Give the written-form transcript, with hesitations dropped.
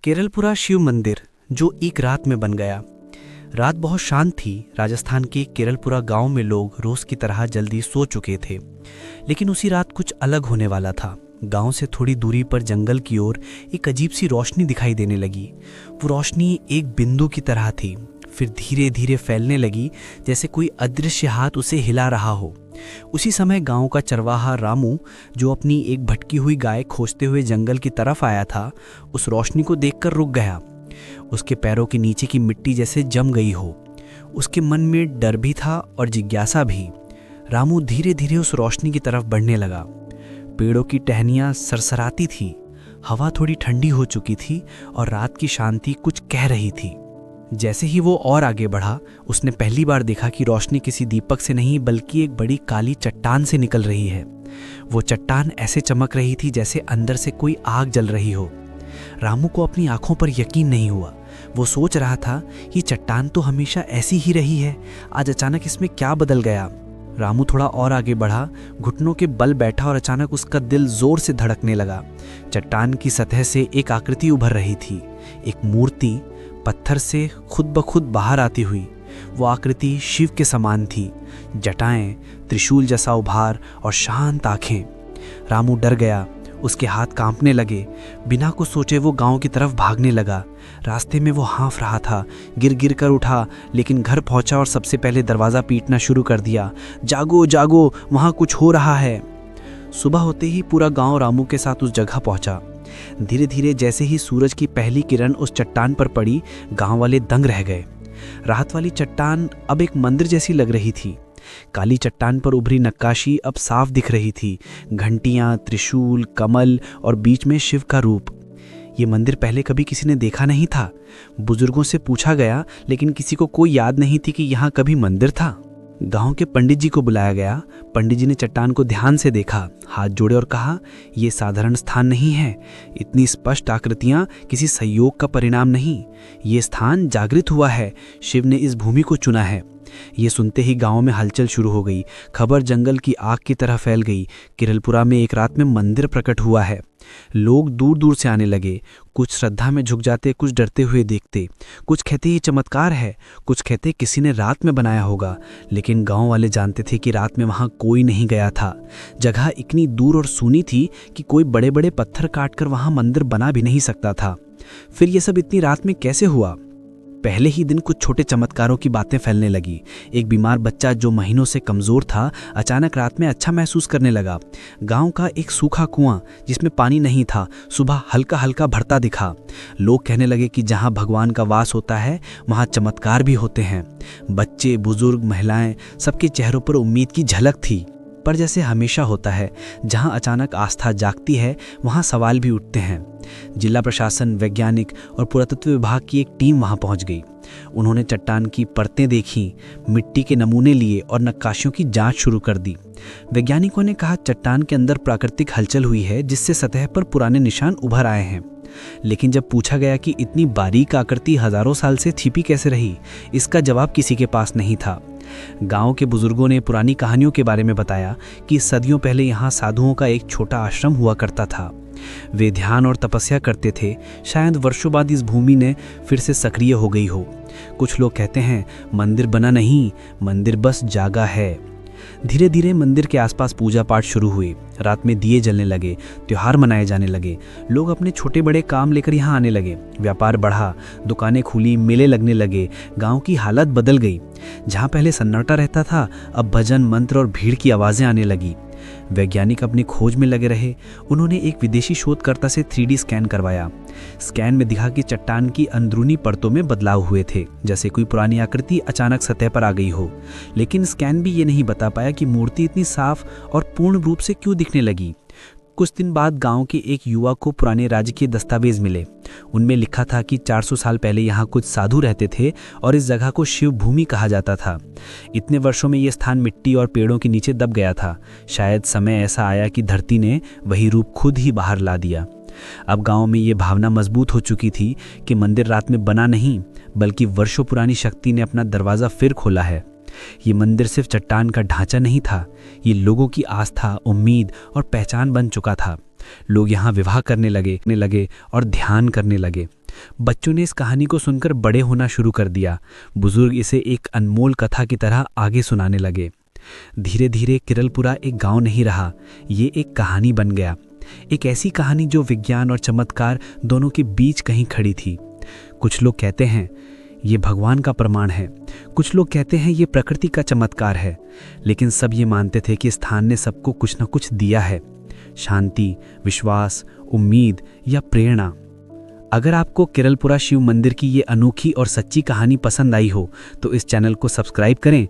केरलपुरा शिव मंदिर जो एक रात में बन गया। रात बहुत शांत थी। राजस्थान के केरलपुरा गांव में लोग रोज की तरह जल्दी सो चुके थे, लेकिन उसी रात कुछ अलग होने वाला था। गांव से थोड़ी दूरी पर जंगल की ओर एक अजीब सी रोशनी दिखाई देने लगी। वो रोशनी एक बिंदु की तरह थी, फिर धीरे धीरे फैलने लगी, जैसे कोई अदृश्य हाथ उसे हिला रहा हो। उसी समय गांव का चरवाहा रामू, जो अपनी एक भटकी हुई गाय खोजते हुए जंगल की तरफ आया था, उस रोशनी को देखकर रुक गया। उसके पैरों के नीचे की मिट्टी जैसे जम गई हो। उसके मन में डर भी था और जिज्ञासा भी। रामू धीरे धीरे उस रोशनी की तरफ बढ़ने लगा। पेड़ों की टहनियाँ सरसराती थी, हवा थोड़ी ठंडी हो चुकी थी और रात की शांति कुछ कह रही थी। जैसे ही वो और आगे बढ़ा, उसने पहली बार देखा कि रोशनी किसी दीपक से नहीं बल्कि एक बड़ी काली चट्टान से निकल रही है। वो चट्टान ऐसे चमक रही थी जैसे अंदर से कोई आग जल रही हो। रामू को अपनी आंखों पर यकीन नहीं हुआ। वो सोच रहा था, ये चट्टान तो हमेशा ऐसी ही रही है, आज अचानक इसमें क्या बदल गया। रामू थोड़ा और आगे बढ़ा, घुटनों के बल बैठा और अचानक उसका दिल जोर से धड़कने लगा। चट्टान की सतह से एक आकृति उभर रही थी, एक मूर्ति पत्थर से खुद ब खुद बाहर आती हुई। वो आकृति शिव के समान थी, जटाएं, त्रिशूल जैसा उभार और शांत आंखें। रामू डर गया, उसके हाथ कांपने लगे। बिना कुछ सोचे वो गांव की तरफ भागने लगा। रास्ते में वो हाँफ रहा था, गिर गिर कर उठा, लेकिन घर पहुंचा और सबसे पहले दरवाज़ा पीटना शुरू कर दिया। जागो जागो, वहाँ कुछ हो रहा है। सुबह होते ही पूरा गांव रामू के साथ उस जगह पहुंचा। धीरे धीरे जैसे ही सूरज की पहली किरण उस चट्टान पर पड़ी, गांव वाले दंग रह गए। रात वाली चट्टान अब एक मंदिर जैसी लग रही थी। काली चट्टान पर उभरी नक्काशी अब साफ दिख रही थी, घंटियां, त्रिशूल, कमल और बीच में शिव का रूप। ये मंदिर पहले कभी किसी ने देखा नहीं था। बुजुर्गों से पूछा गया, लेकिन किसी को कोई याद नहीं थी कि यहाँ कभी मंदिर था। गांव के पंडित जी को बुलाया गया। पंडित जी ने चट्टान को ध्यान से देखा, हाथ जोड़े और कहा, यह साधारण स्थान नहीं है। इतनी स्पष्ट आकृतियां किसी संयोग का परिणाम नहीं। ये स्थान जागृत हुआ है, शिव ने इस भूमि को चुना है। ये सुनते ही गांव में हलचल शुरू हो गई। खबर जंगल की आग की तरह फैल गई। केरलपुरा में एक रात में मंदिर प्रकट हुआ है। लोग दूर दूर से आने लगे। कुछ श्रद्धा में झुक जाते, कुछ डरते हुए देखते। कुछ कहते ये चमत्कार है, कुछ कहते किसी ने रात में बनाया होगा। लेकिन गांव वाले जानते थे कि रात में वहां कोई नहीं गया था। जगह इतनी दूर और सूनी थी कि कोई बड़े बड़े पत्थर काटकर वहां मंदिर बना भी नहीं सकता था। फिर ये सब इतनी रात में कैसे हुआ? पहले ही दिन कुछ छोटे चमत्कारों की बातें फैलने लगी। एक बीमार बच्चा जो महीनों से कमज़ोर था, अचानक रात में अच्छा महसूस करने लगा। गांव का एक सूखा कुआं जिसमें पानी नहीं था, सुबह हल्का हल्का भरता दिखा। लोग कहने लगे कि जहां भगवान का वास होता है, वहां चमत्कार भी होते हैं। बच्चे, बुजुर्ग, महिलाएं, सबके चेहरों पर उम्मीद की झलक थी। पर जैसे हमेशा होता है, जहां अचानक आस्था जागती है, वहां सवाल भी उठते हैं। जिला प्रशासन, वैज्ञानिक और पुरातत्व विभाग की एक टीम वहां पहुंच गई। उन्होंने चट्टान की परतें देखी, मिट्टी के नमूने लिए और नक्काशियों की जांच शुरू कर दी। वैज्ञानिकों ने कहा, चट्टान के अंदर प्राकृतिक हलचल हुई है, जिससे सतह पर पुराने निशान उभर आए हैं। लेकिन जब पूछा गया कि इतनी बारीक आकृति हजारों साल से छिपी कैसे रही, इसका जवाब किसी के पास नहीं था। गांव के बुजुर्गों ने पुरानी कहानियों के बारे में बताया कि सदियों पहले यहाँ साधुओं का एक छोटा आश्रम हुआ करता था। वे ध्यान और तपस्या करते थे। शायद वर्षों बाद इस भूमि ने फिर से सक्रिय हो गई हो। कुछ लोग कहते हैं, मंदिर बना नहीं, मंदिर बस जागा है। धीरे धीरे मंदिर के आसपास पूजा पाठ शुरू हुई। रात में दिए जलने लगे, त्योहार मनाए जाने लगे। लोग अपने छोटे बड़े काम लेकर यहाँ आने लगे। व्यापार बढ़ा, दुकानें खुली, मेले लगने लगे। गांव की हालत बदल गई। जहाँ पहले सन्नाटा रहता था, अब भजन, मंत्र और भीड़ की आवाज़ें आने लगी। वैज्ञानिक अपनी खोज में लगे रहे। उन्होंने एक विदेशी शोधकर्ता से 3D स्कैन करवाया। स्कैन में दिखा कि चट्टान की अंदरूनी परतों में बदलाव हुए थे, जैसे कोई पुरानी आकृति अचानक सतह पर आ गई हो। लेकिन स्कैन भी ये नहीं बता पाया कि मूर्ति इतनी साफ और पूर्ण रूप से क्यों दिखने लगी। कुछ दिन बाद गांव के एक युवा को पुराने राजकीय दस्तावेज मिले। उनमें लिखा था कि 400 साल पहले यहाँ कुछ साधु रहते थे और इस जगह को शिव भूमि कहा जाता था। इतने वर्षों में ये स्थान मिट्टी और पेड़ों के नीचे दब गया था। शायद समय ऐसा आया कि धरती ने वही रूप खुद ही बाहर ला दिया। अब गांव में ये भावना मजबूत हो चुकी थी कि मंदिर रात में बना नहीं, बल्कि वर्षों पुरानी शक्ति ने अपना दरवाज़ा फिर खोला है। ये मंदिर सिर्फ चट्टान का ढांचा नहीं था, ये लोगों की आस्था, उम्मीद और पहचान बन चुका था। लोग यहाँ विवाह करने लगे और ध्यान करने लगे। बच्चों ने इस कहानी को सुनकर बड़े होना शुरू कर दिया। बुजुर्ग इसे एक अनमोल कथा की तरह आगे सुनाने लगे। धीरे धीरे किरलपुरा एक गांव नहीं रहा, ये एक कहानी बन गया। एक ऐसी कहानी जो विज्ञान और चमत्कार दोनों के बीच कहीं खड़ी थी। कुछ लोग कहते हैं ये भगवान का प्रमाण है, कुछ लोग कहते हैं ये प्रकृति का चमत्कार है, लेकिन सब ये मानते थे कि स्थान ने सबको कुछ न कुछ दिया है, शांति, विश्वास, उम्मीद या प्रेरणा। अगर आपको किरलपुरा शिव मंदिर की ये अनोखी और सच्ची कहानी पसंद आई हो तो इस चैनल को सब्सक्राइब करें